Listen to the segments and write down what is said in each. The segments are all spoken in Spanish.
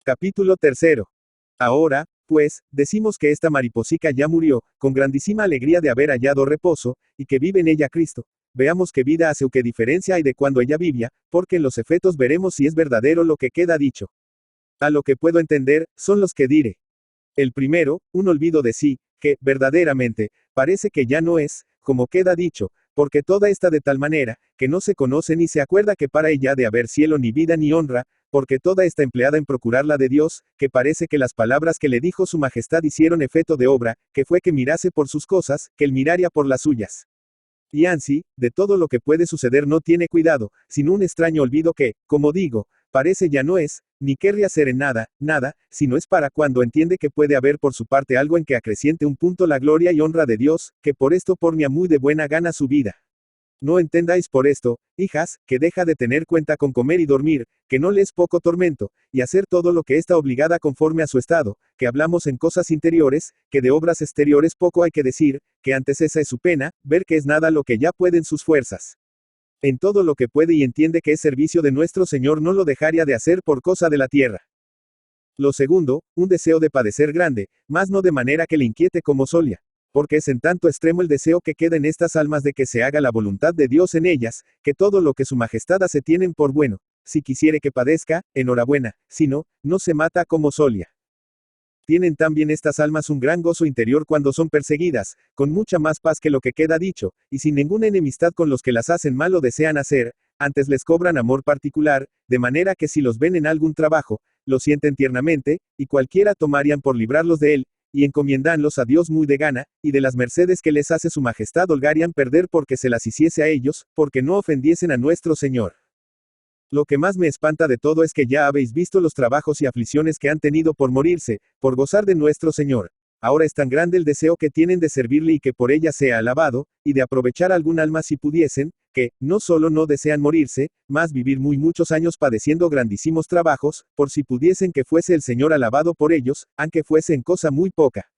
Capítulo 3. Ahora, pues, decimos que esta mariposica ya murió, con grandísima alegría de haber hallado reposo, y que vive en ella Cristo. Veamos qué vida hace o qué diferencia hay de cuando ella vivía, porque en los efectos veremos si es verdadero lo que queda dicho. A lo que puedo entender, son los que diré. El primero, un olvido de sí, que, verdaderamente, parece que ya no es, como queda dicho, porque toda está de tal manera, que no se conoce ni se acuerda que para ella de haber cielo ni vida ni honra, porque toda está empleada en procurar la de Dios, que parece que las palabras que le dijo su majestad hicieron efecto de obra, que fue que mirase por sus cosas, que él miraría por las suyas. Y ansí, de todo lo que puede suceder no tiene cuidado, sino un extraño olvido que, como digo, parece ya no es, ni querría ser en nada, sino es para cuando entiende que puede haber por su parte algo en que acreciente un punto la gloria y honra de Dios, que por esto pornia muy de buena gana su vida. No entendáis por esto, hijas, que deja de tener cuenta con comer y dormir, que no le es poco tormento, y hacer todo lo que está obligada conforme a su estado, que hablamos en cosas interiores, que de obras exteriores poco hay que decir, que antes esa es su pena, ver que es nada lo que ya pueden sus fuerzas. En todo lo que puede y entiende que es servicio de nuestro Señor no lo dejaría de hacer por cosa de la tierra. Lo segundo, un deseo de padecer grande, mas no de manera que le inquiete como solia. Porque es en tanto extremo el deseo que queda en estas almas de que se haga la voluntad de Dios en ellas, que todo lo que su majestad hace tienen por bueno. Si quisiere que padezca, enhorabuena, si no, no se mata como solia. Tienen también estas almas un gran gozo interior cuando son perseguidas, con mucha más paz que lo que queda dicho, y sin ninguna enemistad con los que las hacen mal o desean hacer, antes les cobran amor particular, de manera que si los ven en algún trabajo, lo sienten tiernamente, y cualquiera tomarían por librarlos de él, y encomiendanlos a Dios muy de gana, y de las mercedes que les hace su majestad holgarían perder porque se las hiciese a ellos, porque no ofendiesen a nuestro Señor. Lo que más me espanta de todo es que ya habéis visto los trabajos y aflicciones que han tenido por morirse, por gozar de nuestro Señor. Ahora es tan grande el deseo que tienen de servirle y que por ella sea alabado, y de aprovechar algún alma si pudiesen, que, no solo no desean morirse, mas vivir muy muchos años padeciendo grandísimos trabajos, por si pudiesen que fuese el Señor alabado por ellos, aunque fuese en cosa muy poca.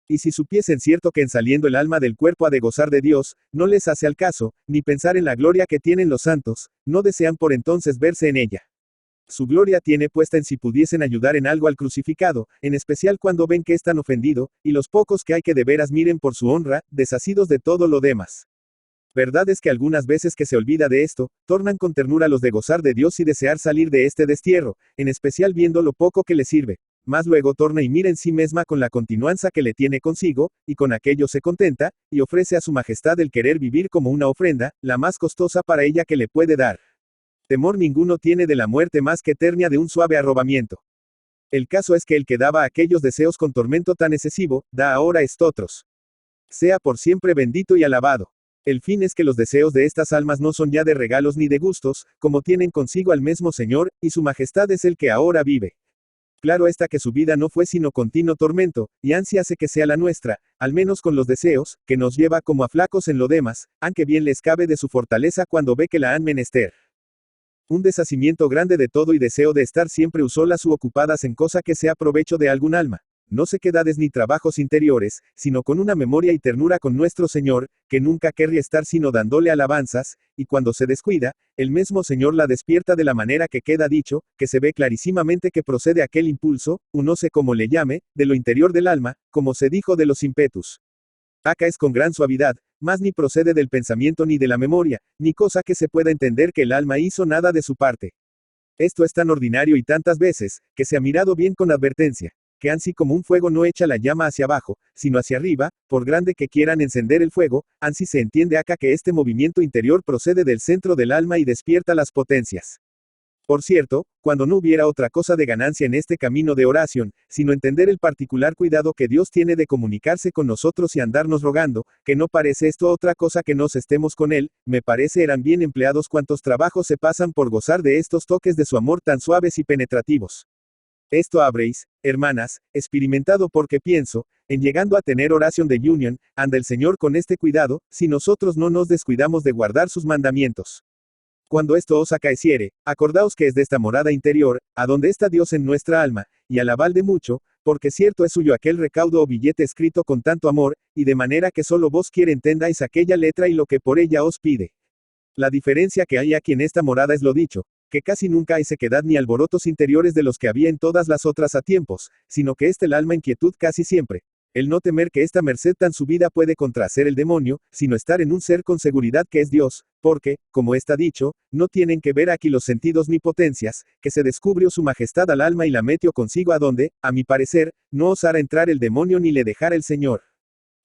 Y si supiesen cierto que en saliendo el alma del cuerpo ha de gozar de Dios, no les hace al caso, ni pensar en la gloria que tienen los santos, no desean por entonces verse en ella. Su gloria tiene puesta en si pudiesen ayudar en algo al crucificado, en especial cuando ven que es tan ofendido, y los pocos que hay que de veras miren por su honra, desasidos de todo lo demás. Verdad es que algunas veces que se olvida de esto, tornan con ternura los de gozar de Dios y desear salir de este destierro, en especial viendo lo poco que le sirve. Mas luego torna y mira en sí misma con la continuanza que le tiene consigo, y con aquello se contenta, y ofrece a su majestad el querer vivir como una ofrenda, la más costosa para ella que le puede dar. Temor ninguno tiene de la muerte más que ternia de un suave arrobamiento. El caso es que el que daba aquellos deseos con tormento tan excesivo, da ahora estotros. Sea por siempre bendito y alabado. El fin es que los deseos de estas almas no son ya de regalos ni de gustos, como tienen consigo al mismo Señor, y su majestad es el que ahora vive. Claro está que su vida no fue sino continuo tormento, y ansia hace que sea la nuestra, al menos con los deseos, que nos lleva como a flacos en lo demás, aunque bien les cabe de su fortaleza cuando ve que la han menester. Un deshacimiento grande de todo y deseo de estar siempre usólas u ocupadas en cosa que sea provecho de algún alma. No sequedades ni trabajos interiores, sino con una memoria y ternura con nuestro Señor, que nunca querría estar sino dándole alabanzas, y cuando se descuida, el mismo Señor la despierta de la manera que queda dicho, que se ve clarísimamente que procede aquel impulso, no sé cómo le llame, de lo interior del alma, como se dijo de los impetus. Acá es con gran suavidad, mas ni procede del pensamiento ni de la memoria, ni cosa que se pueda entender que el alma hizo nada de su parte. Esto es tan ordinario y tantas veces, que se ha mirado bien con advertencia, que ansí como un fuego no echa la llama hacia abajo, sino hacia arriba, por grande que quieran encender el fuego, ansí se entiende acá que este movimiento interior procede del centro del alma y despierta las potencias. Por cierto, cuando no hubiera otra cosa de ganancia en este camino de oración, sino entender el particular cuidado que Dios tiene de comunicarse con nosotros y andarnos rogando, que no parece esto otra cosa que nos estemos con Él, me parece eran bien empleados cuantos trabajos se pasan por gozar de estos toques de su amor tan suaves y penetrativos. Esto habréis, hermanas, experimentado porque pienso, en llegando a tener oración de unión, anda el Señor con este cuidado, si nosotros no nos descuidamos de guardar sus mandamientos. Cuando esto os acaeciere, acordaos que es de esta morada interior, a donde está Dios en nuestra alma, y alabad de mucho, porque cierto es suyo aquel recaudo o billete escrito con tanto amor, y de manera que solo vos quiere entendáis aquella letra y lo que por ella os pide. La diferencia que hay aquí en esta morada es lo dicho, que casi nunca hay sequedad ni alborotos interiores de los que había en todas las otras a tiempos, sino que el alma en quietud casi siempre. El no temer que esta merced tan subida puede contrahacer el demonio, sino estar en un ser con seguridad que es Dios, porque, como está dicho, no tienen que ver aquí los sentidos ni potencias, que se descubrió su majestad al alma y la metió consigo a donde, a mi parecer, no osara entrar el demonio ni le dejara el Señor.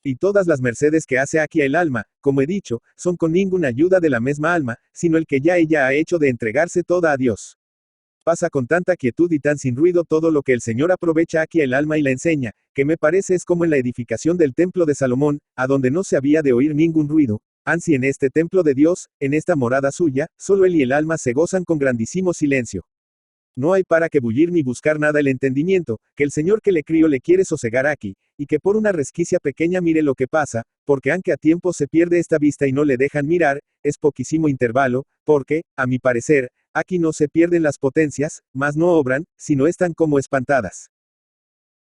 Y todas las mercedes que hace aquí el alma, como he dicho, son con ninguna ayuda de la misma alma, sino el que ya ella ha hecho de entregarse toda a Dios. Pasa con tanta quietud y tan sin ruido todo lo que el Señor aprovecha aquí el alma y la enseña, que me parece es como en la edificación del templo de Salomón, a donde no se había de oír ningún ruido, ansí en este templo de Dios, en esta morada suya, solo él y el alma se gozan con grandísimo silencio. No hay para que bullir ni buscar nada el entendimiento, que el Señor que le crió le quiere sosegar aquí, y que por una resquicia pequeña mire lo que pasa, porque aunque a tiempo se pierde esta vista y no le dejan mirar, es poquísimo intervalo, porque, a mi parecer, aquí no se pierden las potencias, mas no obran, sino están como espantadas.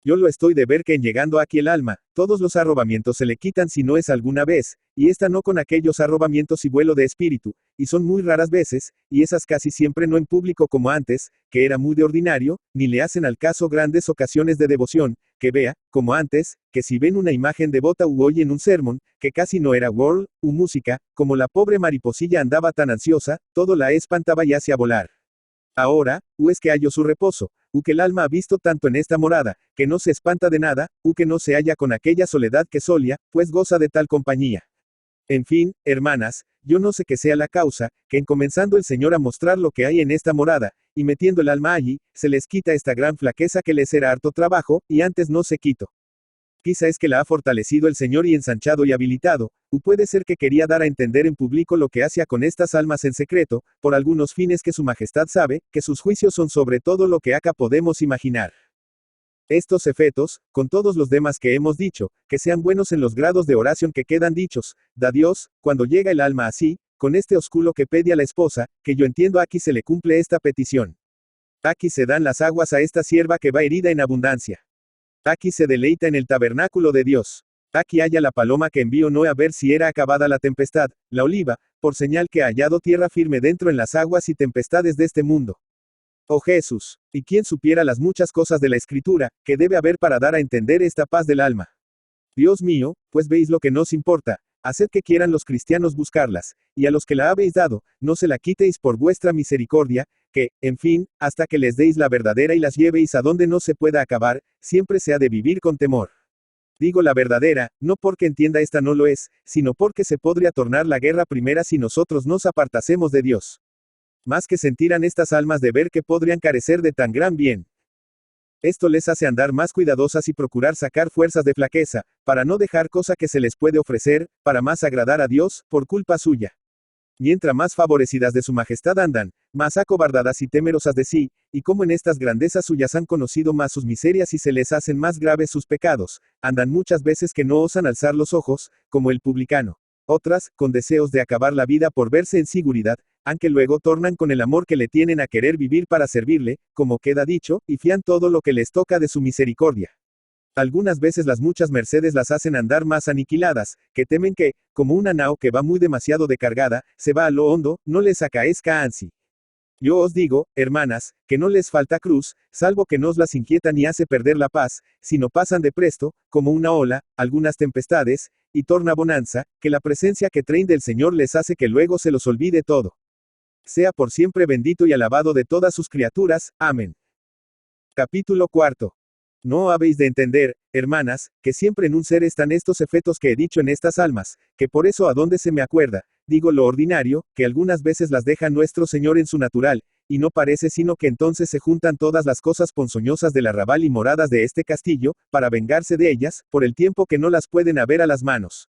Yo lo estoy de ver que en llegando aquí el alma, todos los arrobamientos se le quitan si no es alguna vez, y esta no con aquellos arrobamientos y vuelo de espíritu, y son muy raras veces, y esas casi siempre no en público como antes, que era muy de ordinario, ni le hacen al caso grandes ocasiones de devoción, que vea, como antes, que si ven una imagen devota u oyen un sermón, que casi no era world, u música, como la pobre mariposilla andaba tan ansiosa, todo la espantaba y hacía volar. Ahora, es que hallo su reposo, que el alma ha visto tanto en esta morada, que no se espanta de nada, que no se halla con aquella soledad que solía, pues goza de tal compañía. En fin, hermanas, yo no sé qué sea la causa, que en comenzando el Señor a mostrar lo que hay en esta morada, y metiendo el alma allí, se les quita esta gran flaqueza que les era harto trabajo, y antes no se quitó. Quizá es que la ha fortalecido el Señor y ensanchado y habilitado, o puede ser que quería dar a entender en público lo que hacía con estas almas en secreto, por algunos fines que su majestad sabe, que sus juicios son sobre todo lo que acá podemos imaginar. Estos efectos, con todos los demás que hemos dicho, que sean buenos en los grados de oración que quedan dichos, da Dios, cuando llega el alma así, con este osculo que pide a la esposa, que yo entiendo aquí se le cumple esta petición. Aquí se dan las aguas a esta sierva que va herida en abundancia. Aquí se deleita en el tabernáculo de Dios. Aquí halla la paloma que envió Noé a ver si era acabada la tempestad, la oliva, por señal que ha hallado tierra firme dentro en las aguas y tempestades de este mundo. Oh Jesús, y quién supiera las muchas cosas de la Escritura, que debe haber para dar a entender esta paz del alma. Dios mío, pues veis lo que nos importa, haced que quieran los cristianos buscarlas, y a los que la habéis dado, no se la quitéis por vuestra misericordia, que, en fin, hasta que les deis la verdadera y las llevéis a donde no se pueda acabar, siempre se ha de vivir con temor. Digo la verdadera, no porque entienda esta no lo es, sino porque se podría tornar la guerra primera si nosotros nos apartasemos de Dios. Más que sentirán estas almas de ver que podrían carecer de tan gran bien. Esto les hace andar más cuidadosas y procurar sacar fuerzas de flaqueza, para no dejar cosa que se les puede ofrecer, para más agradar a Dios, por culpa suya. Mientras más favorecidas de su majestad andan, más acobardadas y temerosas de sí, y como en estas grandezas suyas han conocido más sus miserias y se les hacen más graves sus pecados, andan muchas veces que no osan alzar los ojos, como el publicano. Otras, con deseos de acabar la vida por verse en seguridad, aunque luego tornan con el amor que le tienen a querer vivir para servirle, como queda dicho, y fían todo lo que les toca de su misericordia. Algunas veces las muchas mercedes las hacen andar más aniquiladas, que temen que, como una nao que va muy demasiado decargada, se va a lo hondo, no les acaezca ansi. Yo os digo, hermanas, que no les falta cruz, salvo que nos las inquieta ni hace perder la paz, sino pasan de presto, como una ola, algunas tempestades, y torna bonanza, que la presencia que traen del Señor les hace que luego se los olvide todo. Sea por siempre bendito y alabado de todas sus criaturas, amén. Capítulo 4. No habéis de entender, hermanas, que siempre en un ser están estos efectos que he dicho en estas almas, que por eso a donde se me acuerda, digo lo ordinario, que algunas veces las deja nuestro Señor en su natural, y no parece sino que entonces se juntan todas las cosas ponzoñosas del arrabal y moradas de este castillo, para vengarse de ellas, por el tiempo que no las pueden haber a las manos.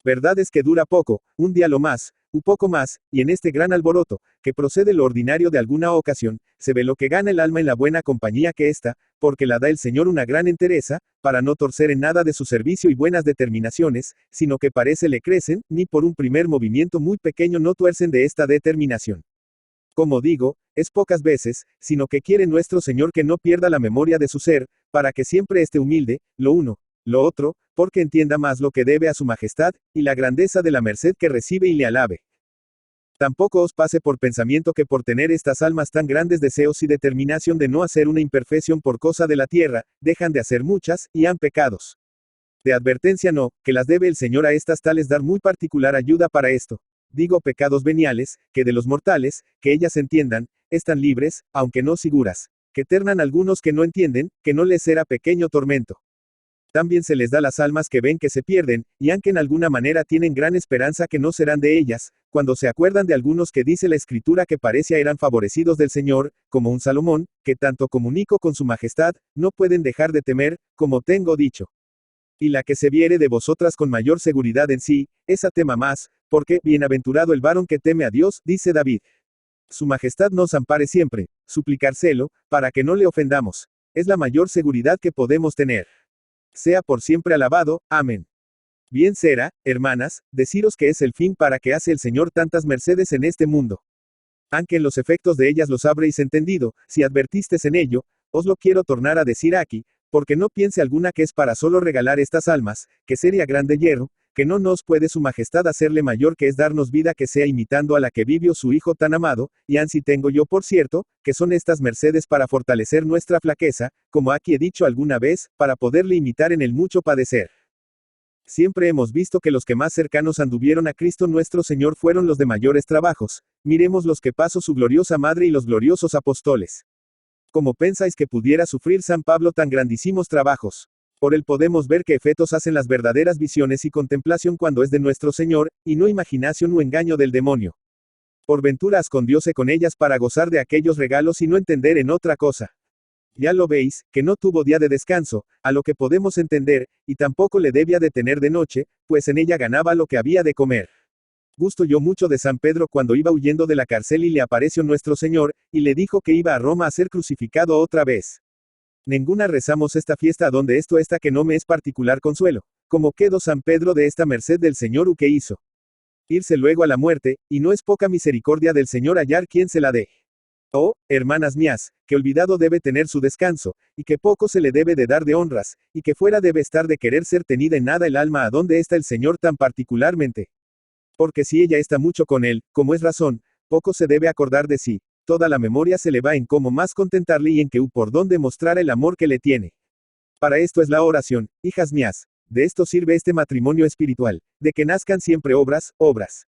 Verdad es que dura poco, un día lo más, un poco más, y en este gran alboroto, que procede lo ordinario de alguna ocasión, se ve lo que gana el alma en la buena compañía que está, porque la da el Señor una gran entereza, para no torcer en nada de su servicio y buenas determinaciones, sino que parece le crecen, ni por un primer movimiento muy pequeño no tuercen de esta determinación. Como digo, es pocas veces, sino que quiere nuestro Señor que no pierda la memoria de su ser, para que siempre esté humilde, lo uno, lo otro, porque entienda más lo que debe a su majestad, y la grandeza de la merced que recibe y le alabe. Tampoco os pase por pensamiento que por tener estas almas tan grandes deseos y determinación de no hacer una imperfección por cosa de la tierra, dejan de hacer muchas, y han pecados. De advertencia no, que las debe el Señor a estas tales dar muy particular ayuda para esto. Digo pecados veniales, que de los mortales, que ellas entiendan, están libres, aunque no seguras. Que ternan algunos que no entienden, que no les será pequeño tormento. También se les da las almas que ven que se pierden, y aunque en alguna manera tienen gran esperanza que no serán de ellas, cuando se acuerdan de algunos que dice la Escritura que parecía eran favorecidos del Señor, como un Salomón, que tanto comunicó con su majestad, no pueden dejar de temer, como tengo dicho. Y la que se viere de vosotras con mayor seguridad en sí, esa tema más, porque, bienaventurado el varón que teme a Dios, dice David. Su majestad nos ampare siempre, suplicárselo, para que no le ofendamos. Es la mayor seguridad que podemos tener. Sea por siempre alabado, amén. Bien será, hermanas, deciros que es el fin para que hace el Señor tantas mercedes en este mundo. Aunque en los efectos de ellas los habréis entendido, si advertistes en ello, os lo quiero tornar a decir aquí, porque no piense alguna que es para solo regalar estas almas, que sería grande hierro, que no nos puede su majestad hacerle mayor que es darnos vida que sea imitando a la que vivió su Hijo tan amado, y ansí tengo yo por cierto, que son estas mercedes para fortalecer nuestra flaqueza, como aquí he dicho alguna vez, para poderle imitar en el mucho padecer. Siempre hemos visto que los que más cercanos anduvieron a Cristo nuestro Señor fueron los de mayores trabajos, miremos los que pasó su gloriosa Madre y los gloriosos apóstoles. ¿Cómo pensáis que pudiera sufrir San Pablo tan grandísimos trabajos? Por él podemos ver que efectos hacen las verdaderas visiones y contemplación cuando es de nuestro Señor, y no imaginación o engaño del demonio. Por ventura escondióse con ellas para gozar de aquellos regalos y no entender en otra cosa. Ya lo veis, que no tuvo día de descanso, a lo que podemos entender, y tampoco le debía de tener de noche, pues en ella ganaba lo que había de comer. Gusto yo mucho de San Pedro cuando iba huyendo de la cárcel y le apareció nuestro Señor, y le dijo que iba a Roma a ser crucificado otra vez. Ninguna rezamos esta fiesta donde esto está que no me es particular consuelo. Como quedó San Pedro de esta merced del Señor que hizo. Irse luego a la muerte, y no es poca misericordia del Señor hallar quien se la dé. Oh, hermanas mías, que olvidado debe tener su descanso, y que poco se le debe de dar de honras, y que fuera debe estar de querer ser tenida en nada el alma a donde está el Señor tan particularmente. Porque si ella está mucho con él, como es razón, poco se debe acordar de sí, toda la memoria se le va en cómo más contentarle y en que por dónde mostrar el amor que le tiene. Para esto es la oración, hijas mías, de esto sirve este matrimonio espiritual, de que nazcan siempre obras, obras.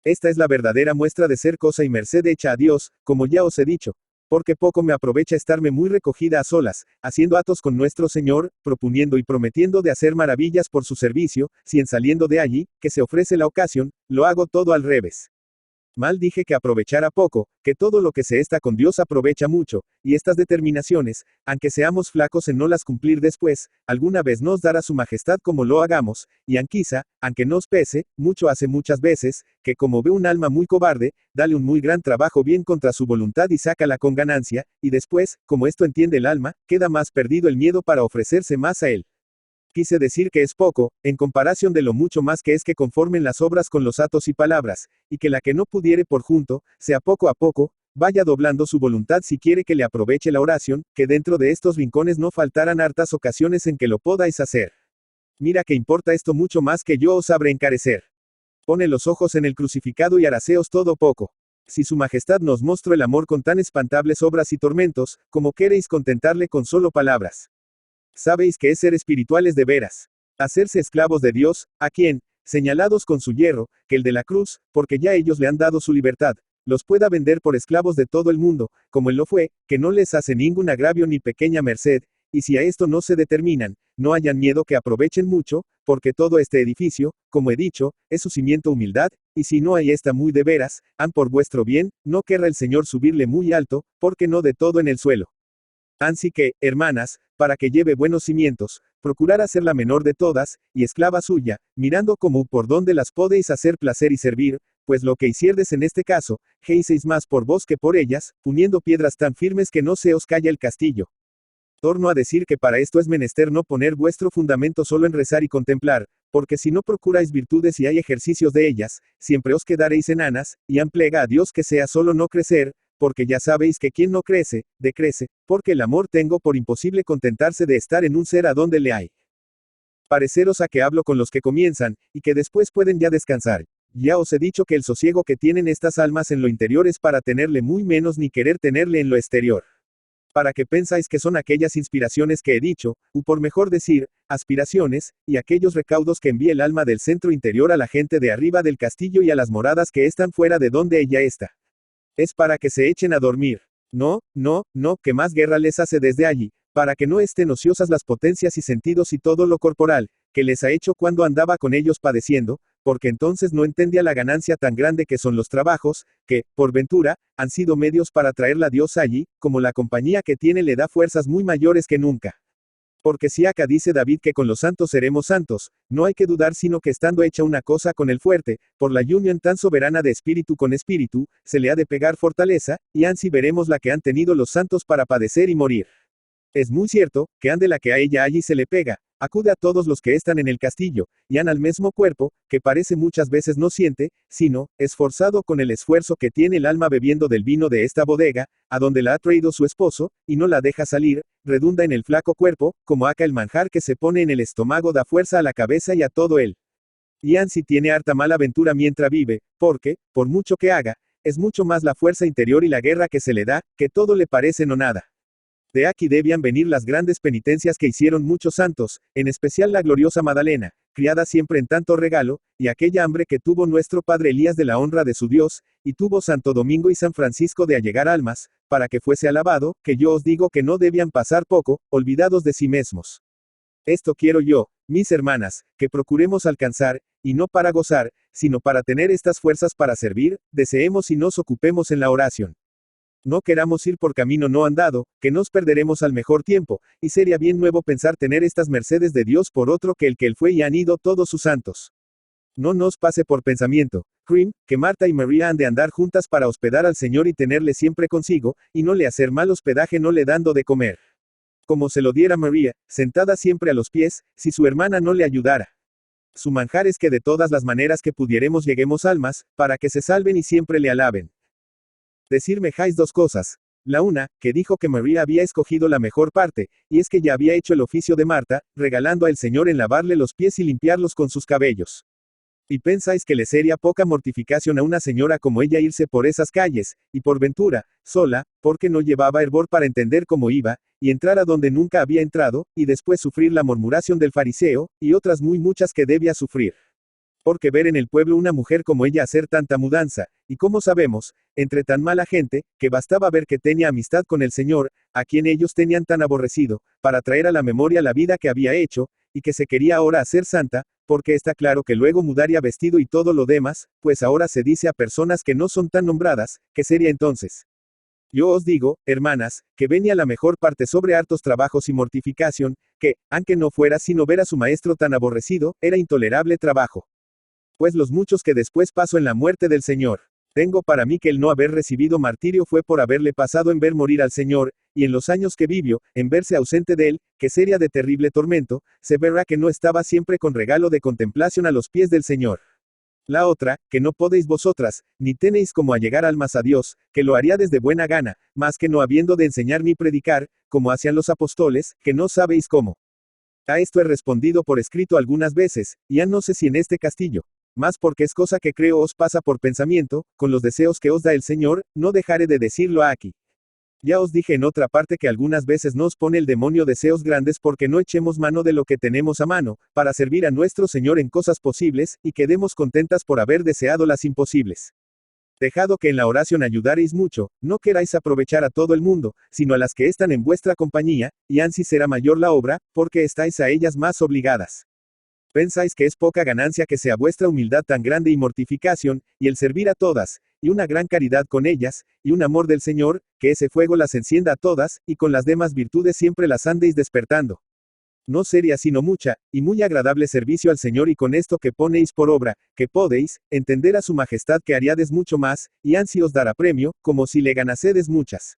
Esta es la verdadera muestra de ser cosa y merced hecha a Dios, como ya os he dicho, porque poco me aprovecha estarme muy recogida a solas, haciendo atos con nuestro Señor, proponiendo y prometiendo de hacer maravillas por su servicio, si en saliendo de allí, que se ofrece la ocasión, lo hago todo al revés. Mal dije que aprovechara poco, que todo lo que se está con Dios aprovecha mucho, y estas determinaciones, aunque seamos flacos en no las cumplir después, alguna vez nos dará su majestad como lo hagamos, y anquiza, aunque nos pese, mucho hace muchas veces, que como ve un alma muy cobarde, dale un muy gran trabajo bien contra su voluntad y sácala con ganancia, y después, como esto entiende el alma, queda más perdido el miedo para ofrecerse más a él. Quise decir que es poco, en comparación de lo mucho más que es que conformen las obras con los atos y palabras, y que la que no pudiere por junto, sea poco a poco, vaya doblando su voluntad si quiere que le aproveche la oración, que dentro de estos rincones no faltaran hartas ocasiones en que lo podáis hacer. Mira que importa esto mucho más que yo os sabré encarecer. Pone los ojos en el crucificado y haráseos todo poco. Si su majestad nos mostró el amor con tan espantables obras y tormentos, como queréis contentarle con solo palabras. Sabéis que es ser espirituales de veras. Hacerse esclavos de Dios, a quien, señalados con su hierro, que el de la cruz, porque ya ellos le han dado su libertad, los pueda vender por esclavos de todo el mundo, como él lo fue, que no les hace ningún agravio ni pequeña merced, y si a esto no se determinan, no hayan miedo que aprovechen mucho, porque todo este edificio, como he dicho, es su cimiento humildad, y si no hay esta muy de veras, han por vuestro bien, no querrá el Señor subirle muy alto, porque no de todo en el suelo. Ansí que, hermanas, para que lleve buenos cimientos, procurar hacer la menor de todas, y esclava suya, mirando como por donde las podéis hacer placer y servir, pues lo que hicierdes en este caso, que hicéis más por vos que por ellas, poniendo piedras tan firmes que no se os calla el castillo. Torno a decir que para esto es menester no poner vuestro fundamento solo en rezar y contemplar, porque si no procuráis virtudes y hay ejercicios de ellas, siempre os quedaréis enanas, y plega a Dios que sea solo no crecer, porque ya sabéis que quien no crece, decrece, porque el amor tengo por imposible contentarse de estar en un ser a donde le hay. Pareceros a que hablo con los que comienzan, y que después pueden ya descansar. Ya os he dicho que el sosiego que tienen estas almas en lo interior es para tenerle muy menos ni querer tenerle en lo exterior. ¿Para qué pensáis que son aquellas inspiraciones que he dicho, o por mejor decir, aspiraciones, y aquellos recaudos que envía el alma del centro interior a la gente de arriba del castillo y a las moradas que están fuera de donde ella está? Es para que se echen a dormir. No, no, no, que más guerra les hace desde allí, para que no estén ociosas las potencias y sentidos y todo lo corporal, que les ha hecho cuando andaba con ellos padeciendo, porque entonces no entendía la ganancia tan grande que son los trabajos, que, por ventura, han sido medios para traerla a Dios allí, como la compañía que tiene le da fuerzas muy mayores que nunca. Porque si acá dice David que con los santos seremos santos, no hay que dudar sino que estando hecha una cosa con el fuerte, por la unión tan soberana de espíritu con espíritu, se le ha de pegar fortaleza, y ansí veremos la que han tenido los santos para padecer y morir. Es muy cierto, que ande la que a ella allí se le pega, acude a todos los que están en el castillo, y han al mismo cuerpo, que parece muchas veces no siente, sino, esforzado con el esfuerzo que tiene el alma bebiendo del vino de esta bodega, a donde la ha traído su esposo, y no la deja salir, redunda en el flaco cuerpo, como acá el manjar que se pone en el estómago da fuerza a la cabeza y a todo él. Y ansí tiene harta mala ventura mientras vive, porque, por mucho que haga, es mucho más la fuerza interior y la guerra que se le da, que todo le parece no nada. De aquí debían venir las grandes penitencias que hicieron muchos santos, en especial la gloriosa Madalena, criada siempre en tanto regalo, y aquella hambre que tuvo nuestro padre Elías de la honra de su Dios, y tuvo Santo Domingo y San Francisco de allegar almas, para que fuese alabado, que yo os digo que no debían pasar poco, olvidados de sí mismos. Esto quiero yo, mis hermanas, que procuremos alcanzar, y no para gozar, sino para tener estas fuerzas para servir, deseemos y nos ocupemos en la oración. No queramos ir por camino no andado, que nos perderemos al mejor tiempo, y sería bien nuevo pensar tener estas mercedes de Dios por otro que él fue y han ido todos sus santos. No nos pase por pensamiento, Cream, que Marta y María han de andar juntas para hospedar al Señor y tenerle siempre consigo, y no le hacer mal hospedaje no le dando de comer. Como se lo diera María, sentada siempre a los pies, si su hermana no le ayudara. Su manjar es que de todas las maneras que pudiéremos lleguemos almas, para que se salven y siempre le alaben. Decirmejáis dos cosas. La una, que dijo que María había escogido la mejor parte, y es que ya había hecho el oficio de Marta, regalando al Señor en lavarle los pies y limpiarlos con sus cabellos. Y pensáis que le sería poca mortificación a una señora como ella irse por esas calles, y por ventura, sola, porque no llevaba hervor para entender cómo iba, y entrar a donde nunca había entrado, y después sufrir la murmuración del fariseo, y otras muy muchas que debía sufrir. Porque ver en el pueblo una mujer como ella hacer tanta mudanza, y como sabemos, entre tan mala gente, que bastaba ver que tenía amistad con el Señor, a quien ellos tenían tan aborrecido, para traer a la memoria la vida que había hecho, y que se quería ahora hacer santa, porque está claro que luego mudaría vestido y todo lo demás, pues ahora se dice a personas que no son tan nombradas, ¿qué sería entonces? Yo os digo, hermanas, que venía la mejor parte sobre hartos trabajos y mortificación, que, aunque no fuera sino ver a su maestro tan aborrecido, era intolerable trabajo. Pues los muchos que después pasó en la muerte del Señor. Tengo para mí que el no haber recibido martirio fue por haberle pasado en ver morir al Señor, y en los años que vivió, en verse ausente de él, que sería de terrible tormento, se verá que no estaba siempre con regalo de contemplación a los pies del Señor. La otra, que no podéis vosotras, ni tenéis como allegar almas a Dios, que lo haría desde buena gana, más que no habiendo de enseñar ni predicar, como hacían los apóstoles, que no sabéis cómo. A esto he respondido por escrito algunas veces, y ya no sé si en este castillo. Más porque es cosa que creo os pasa por pensamiento, con los deseos que os da el Señor, no dejaré de decirlo aquí. Ya os dije en otra parte que algunas veces nos pone el demonio deseos grandes porque no echemos mano de lo que tenemos a mano, para servir a nuestro Señor en cosas posibles, y quedemos contentas por haber deseado las imposibles. Dejado que en la oración ayudaréis mucho, no queráis aprovechar a todo el mundo, sino a las que están en vuestra compañía, y ansí será mayor la obra, porque estáis a ellas más obligadas. Pensáis que es poca ganancia que sea vuestra humildad tan grande y mortificación, y el servir a todas, y una gran caridad con ellas, y un amor del Señor, que ese fuego las encienda a todas, y con las demás virtudes siempre las andéis despertando. No sería sino mucha, y muy agradable servicio al Señor y con esto que ponéis por obra, que podéis, entender a su majestad que haríades mucho más, y ansí os dará premio, como si le ganasedes muchas.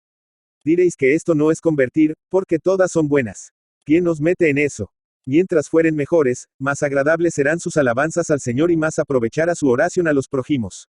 Diréis que esto no es convertir, porque todas son buenas. ¿Quién os mete en eso? Mientras fueren mejores, más agradables serán sus alabanzas al Señor y más aprovechará su oración a los prójimos.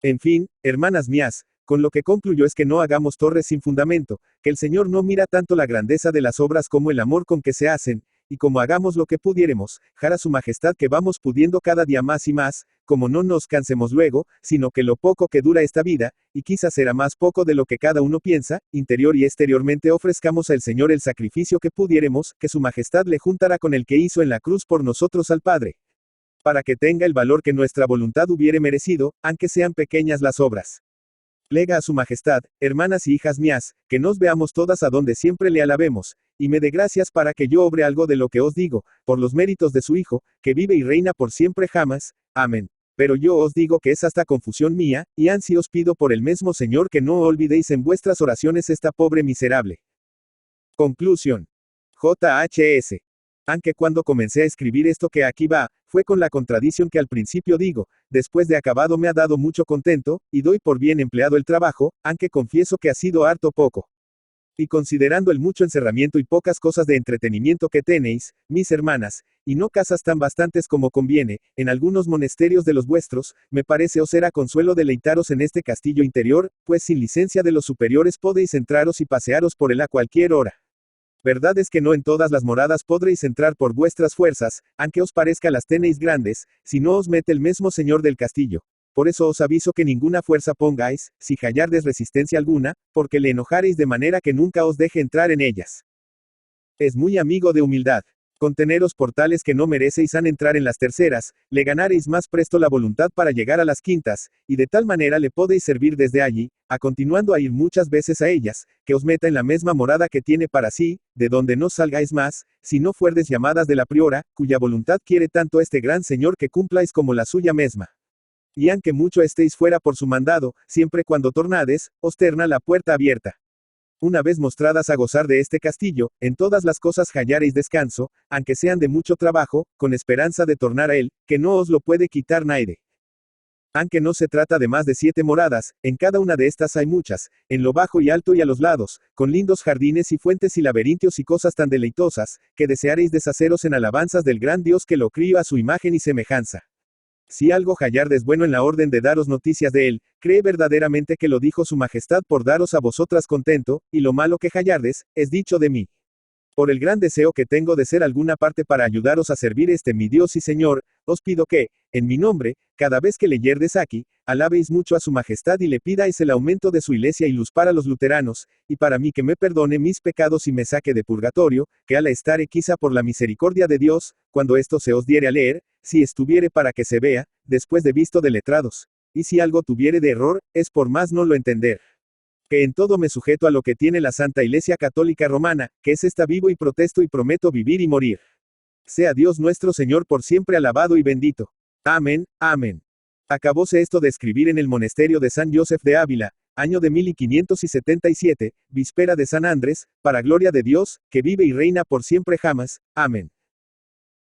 En fin, hermanas mías, con lo que concluyo es que no hagamos torres sin fundamento, que el Señor no mira tanto la grandeza de las obras como el amor con que se hacen, y como hagamos lo que pudiéremos, jara su majestad que vamos pudiendo cada día más y más, como no nos cansemos luego, sino que lo poco que dura esta vida, y quizás será más poco de lo que cada uno piensa, interior y exteriormente ofrezcamos al Señor el sacrificio que pudiéremos, que su majestad le juntará con el que hizo en la cruz por nosotros al Padre, para que tenga el valor que nuestra voluntad hubiere merecido, aunque sean pequeñas las obras. Plega a su majestad, hermanas y hijas mías, que nos veamos todas a donde siempre le alabemos, y me dé gracias para que yo obre algo de lo que os digo, por los méritos de su Hijo, que vive y reina por siempre jamás. Amén. Pero yo os digo que es hasta confusión mía, y ansí os pido por el mismo Señor que no olvidéis en vuestras oraciones esta pobre miserable. Conclusión. JHS. Aunque cuando comencé a escribir esto que aquí va, fue con la contradicción que al principio digo, después de acabado me ha dado mucho contento, y doy por bien empleado el trabajo, aunque confieso que ha sido harto poco. Y considerando el mucho encerramiento y pocas cosas de entretenimiento que tenéis, mis hermanas, y no casas tan bastantes como conviene, en algunos monasterios de los vuestros, me parece os será consuelo deleitaros en este castillo interior, pues sin licencia de los superiores podéis entraros y pasearos por él a cualquier hora. Verdad es que no en todas las moradas podréis entrar por vuestras fuerzas, aunque os parezca las tenéis grandes, si no os mete el mismo señor del castillo. Por eso os aviso que ninguna fuerza pongáis, si hallardes resistencia alguna, porque le enojaréis de manera que nunca os deje entrar en ellas. Es muy amigo de humildad. Conteneros por tales que no merecéis han entrar en las terceras, le ganaréis más presto la voluntad para llegar a las quintas, y de tal manera le podéis servir desde allí, a continuando a ir muchas veces a ellas, que os meta en la misma morada que tiene para sí, de donde no salgáis más, si no fuerdes llamadas de la priora, cuya voluntad quiere tanto este gran señor que cumpláis como la suya misma. Y aunque mucho estéis fuera por su mandado, siempre cuando tornades, os terna la puerta abierta. Una vez mostradas a gozar de este castillo, en todas las cosas hallaréis descanso, aunque sean de mucho trabajo, con esperanza de tornar a él, que no os lo puede quitar nadie. Aunque no se trata de más de 7 moradas, en cada una de estas hay muchas, en lo bajo y alto y a los lados, con lindos jardines y fuentes y laberintos y cosas tan deleitosas, que desearéis deshaceros en alabanzas del gran Dios que lo crió a su imagen y semejanza. Si algo hallardes bueno en la orden de daros noticias de él, cree verdaderamente que lo dijo su majestad por daros a vosotras contento, y lo malo que hallardes, es dicho de mí. Por el gran deseo que tengo de ser alguna parte para ayudaros a servir mi Dios y Señor, os pido que, en mi nombre, cada vez que leyerdes aquí, alabéis mucho a su majestad y le pidáis el aumento de su iglesia y luz para los luteranos, y para mí que me perdone mis pecados y me saque de purgatorio, que al estar quizá por la misericordia de Dios, cuando esto se os diere a leer, si estuviere para que se vea, después de visto de letrados, y si algo tuviere de error, es por más no lo entender. Que en todo me sujeto a lo que tiene la Santa Iglesia Católica Romana, que es esta vivo y protesto y prometo vivir y morir. Sea Dios nuestro Señor por siempre alabado y bendito. Amén, amén. Acabóse esto de escribir en el monasterio de San Joseph de Ávila, año de 1577, víspera de San Andrés, para gloria de Dios, que vive y reina por siempre jamás. Amén.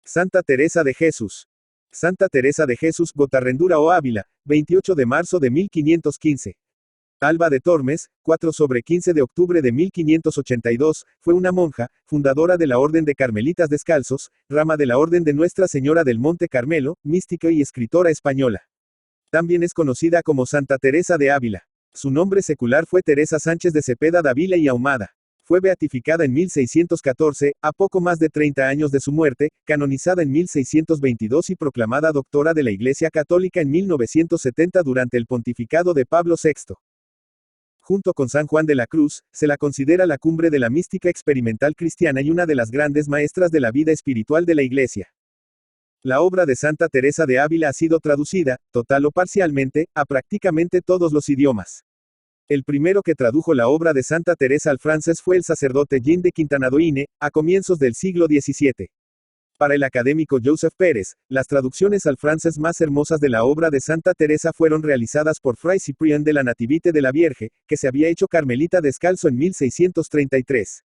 Santa Teresa de Jesús. Santa Teresa de Jesús, Gotarrendura o Ávila, 28 de marzo de 1515. Alba de Tormes, 4/15 de octubre de 1582, fue una monja, fundadora de la Orden de Carmelitas Descalzos, rama de la Orden de Nuestra Señora del Monte Carmelo, mística y escritora española. También es conocida como Santa Teresa de Ávila. Su nombre secular fue Teresa Sánchez de Cepeda Dávila y Ahumada. Fue beatificada en 1614, a poco más de 30 años de su muerte, canonizada en 1622 y proclamada doctora de la Iglesia Católica en 1970 durante el pontificado de Pablo VI. Junto con San Juan de la Cruz, se la considera la cumbre de la mística experimental cristiana y una de las grandes maestras de la vida espiritual de la Iglesia. La obra de Santa Teresa de Ávila ha sido traducida, total o parcialmente, a prácticamente todos los idiomas. El primero que tradujo la obra de Santa Teresa al francés fue el sacerdote Jean de Quintanadoine, a comienzos del siglo XVII. Para el académico Joseph Pérez, las traducciones al francés más hermosas de la obra de Santa Teresa fueron realizadas por Fray Cyprien de la Nativite de la Vierge, que se había hecho carmelita descalzo en 1633.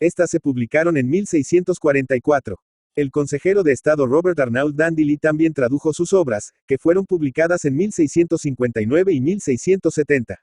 Estas se publicaron en 1644. El consejero de Estado Robert Arnauld Dandilly también tradujo sus obras, que fueron publicadas en 1659 y 1670.